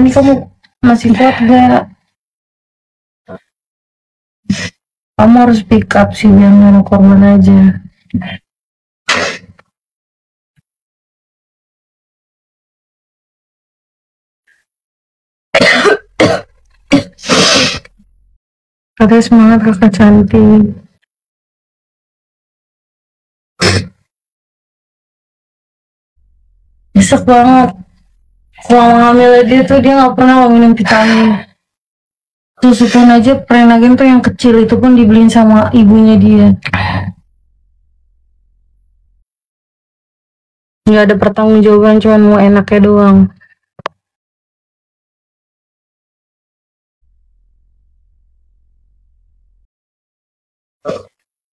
ini kamu masih kuat gak? Kamu harus pick up sih, jangan korban aja. Katanya semangat kakak cantik. Nyesek banget. Selama hamil dia tuh dia nggak pernah mau minum vitamin. Susu pun aja Prenagen tuh yang kecil itu pun dibeliin sama ibunya dia. Nggak ada pertanggungjawaban, cuma mau enaknya doang.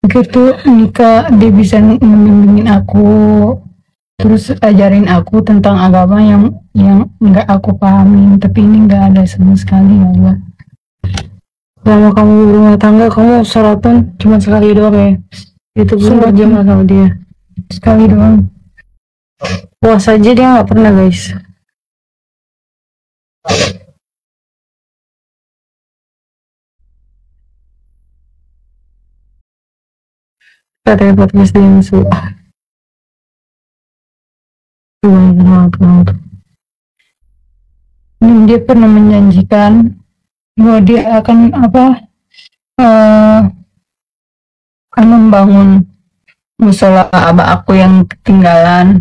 Gitu nikah dia bisa membimbingin aku, terus ajarin aku tentang agama yang nggak aku pahamin, tapi ini nggak ada sama sekali ya Allah. Selama kamu berumah tangga kamu sarapan cuma sekali doang ya, itu pun berjamaah sama dia sekali doang. Puasa aja dia nggak pernah guys. Katanya podcast dia musuh. Dia pernah menjanjikan bahwa dia akan akan membangun musola abah aku yang ketinggalan.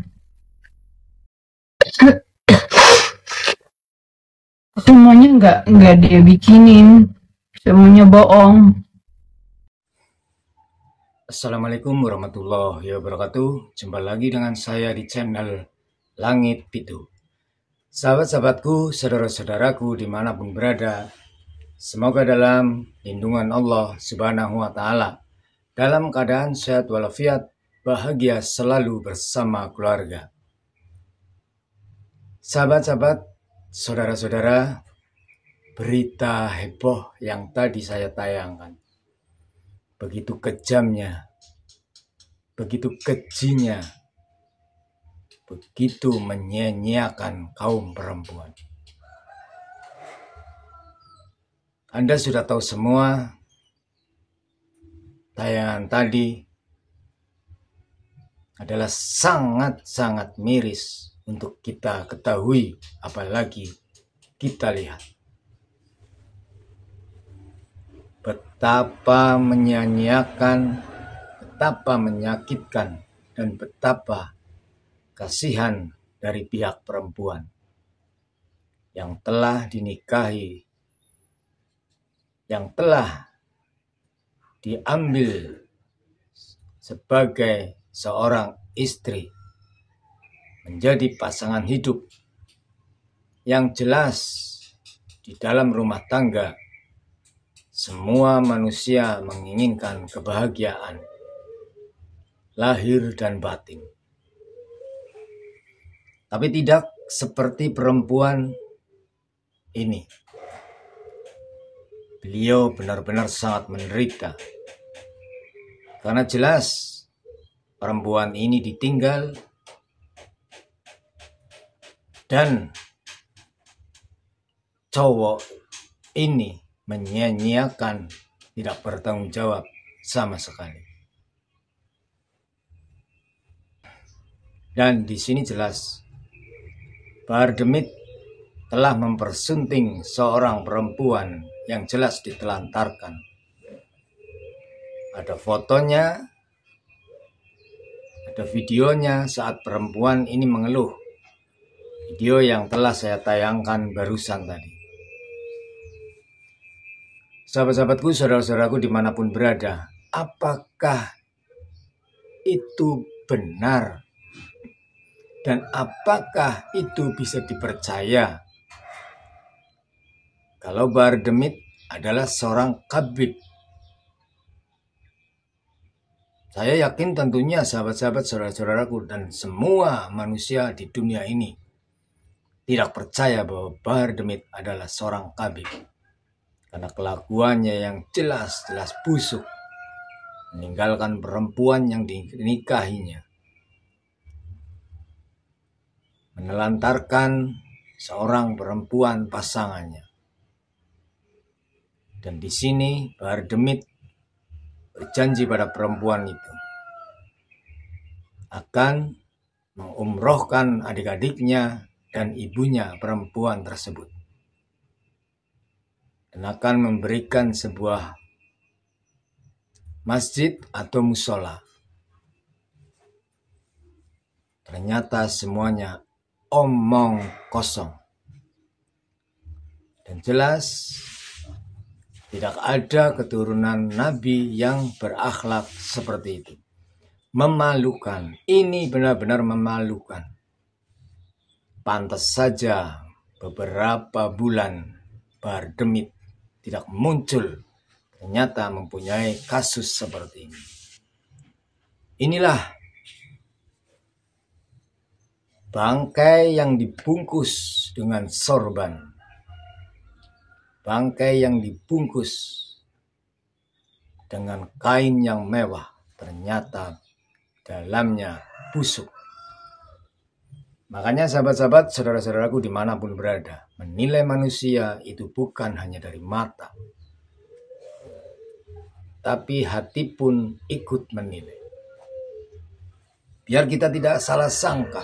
Semuanya nggak dia bikinin, semuanya bohong. Assalamualaikum warahmatullahi wabarakatuh. Jumpa lagi dengan saya di channel Langit Pitu. Sahabat-sahabatku, saudara-saudaraku dimanapun berada, semoga dalam lindungan Allah Subhanahu wa Ta'ala, dalam keadaan sehat walafiat, bahagia selalu bersama keluarga. Sahabat-sahabat, saudara-saudara, berita heboh yang tadi saya tayangkan, begitu kejamnya, begitu kejinya, begitu menyia-nyiakan kaum perempuan. Anda sudah tahu semua, tayangan tadi adalah sangat-sangat miris untuk kita ketahui, apalagi kita lihat. Betapa menyia-nyiakan, betapa menyakitkan, dan betapa kasihan dari pihak perempuan yang telah dinikahi, yang telah diambil sebagai seorang istri, menjadi pasangan hidup, yang jelas di dalam rumah tangga semua manusia menginginkan kebahagiaan lahir dan batin. Tapi tidak seperti perempuan ini. Beliau benar-benar sangat menderita. Karena jelas perempuan ini ditinggal dan cowok ini menyia-nyiakan, tidak bertanggung jawab sama sekali. Dan di sini jelas Bahar Demit telah mempersunting seorang perempuan yang jelas ditelantarkan. Ada fotonya, ada videonya saat perempuan ini mengeluh. Video yang telah saya tayangkan barusan tadi. Sahabat-sahabatku, saudara-saudaraku dimanapun berada, apakah itu benar? Dan apakah itu bisa dipercaya? Kalau Bahar Demit adalah seorang kabid. Saya yakin tentunya sahabat-sahabat, saudara-saudaraku, dan semua manusia di dunia ini tidak percaya bahwa Bahar Demit adalah seorang kabid. Karena kelakuannya yang jelas-jelas busuk, meninggalkan perempuan yang dinikahinya, menelantarkan seorang perempuan pasangannya. Dan di sini Bahar Demit berjanji pada perempuan itu akan mengumrohkan adik-adiknya dan ibunya perempuan tersebut, dan akan memberikan sebuah masjid atau musola. Ternyata semuanya omong kosong. Dan jelas tidak ada keturunan Nabi yang berakhlak seperti itu. Memalukan. Ini benar-benar memalukan. Pantas saja beberapa bulan Bahar Demit tidak muncul. Ternyata mempunyai kasus seperti ini. Inilah bangkai yang dibungkus dengan sorban. Bangkai yang dibungkus dengan kain yang mewah. Ternyata dalamnya busuk. Makanya sahabat-sahabat, saudara-saudaraku dimanapun berada, menilai manusia itu bukan hanya dari mata, tapi hati pun ikut menilai. Biar kita tidak salah sangka,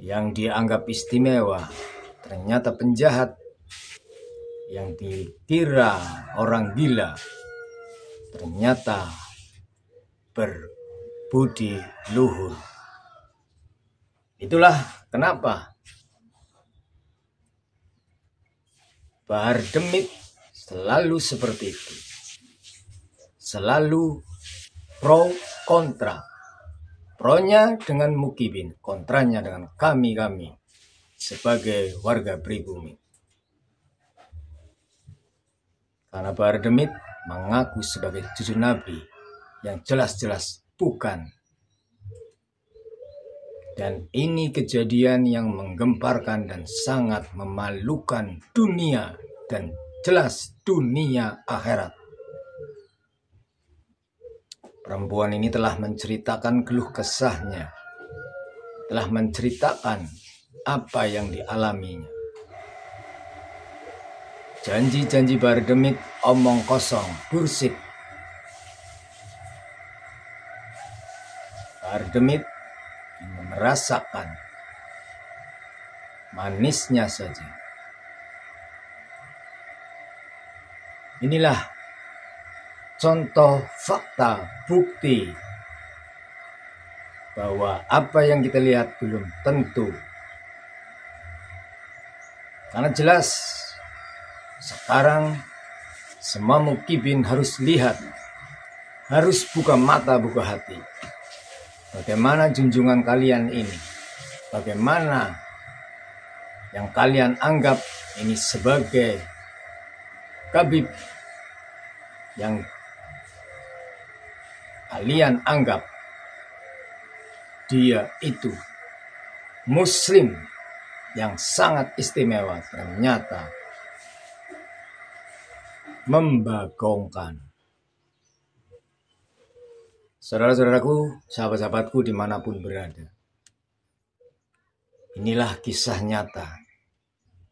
yang dianggap istimewa ternyata penjahat, yang dikira orang gila ternyata berbudi luhur. Itulah kenapa Bahar Demit selalu seperti itu. Selalu pro kontra. Pronya dengan Mukibin, kontranya dengan kami-kami sebagai warga pribumi. Karena Bahar Demit mengaku sebagai cucu Nabi yang jelas-jelas bukan. Dan ini kejadian yang menggemparkan dan sangat memalukan dunia dan jelas dunia akhirat. Perempuan ini telah menceritakan keluh kesahnya, telah menceritakan apa yang dialaminya. Janji-janji Bahar Demit omong kosong, bursik. Bahar Demit merasakan manisnya saja. Inilah contoh fakta bukti bahwa apa yang kita lihat belum tentu. Karena jelas sekarang semua Mukibin harus lihat, harus buka mata, buka hati. Bagaimana junjungan kalian ini? Bagaimana yang kalian anggap ini sebagai Khabib, yang kalian anggap dia itu Muslim yang sangat istimewa, ternyata membagongkan. Saudara-saudaraku, sahabat-sahabatku dimanapun berada, inilah kisah nyata.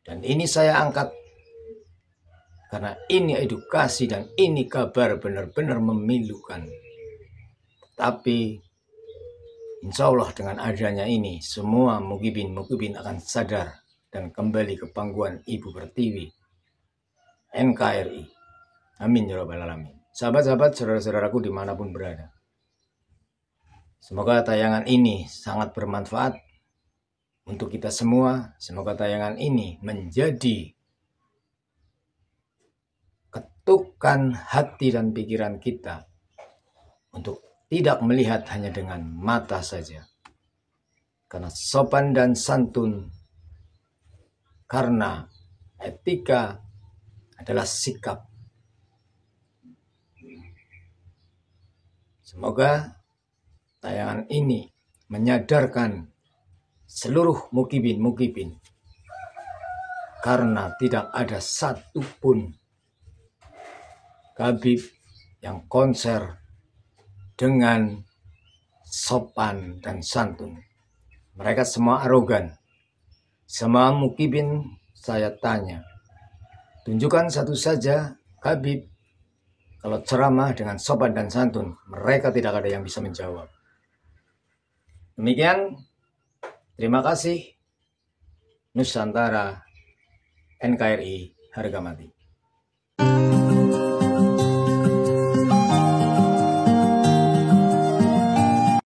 Dan ini saya angkat karena ini edukasi dan ini kabar benar-benar memilukan. Tapi insya Allah dengan adanya ini, semua Mukibin akan sadar dan kembali ke pangkuan Ibu Pertiwi, NKRI. Amin ya rabbal alamin. Sahabat-sahabat, saudara-saudaraku dimanapun berada, semoga tayangan ini sangat bermanfaat untuk kita semua. Semoga tayangan ini menjadi ketukan hati dan pikiran kita untuk tidak melihat hanya dengan mata saja. Karena sopan dan santun, karena etika adalah sikap. Semoga tayangan ini menyadarkan seluruh Mukibin, karena tidak ada satupun Khabib yang konser dengan sopan dan santun. Mereka semua arogan. Sama Mukibin saya tanya, tunjukkan satu saja Habib. Kalau ceramah dengan sopan dan santun, mereka tidak ada yang bisa menjawab. Demikian, terima kasih. Nusantara NKRI harga mati.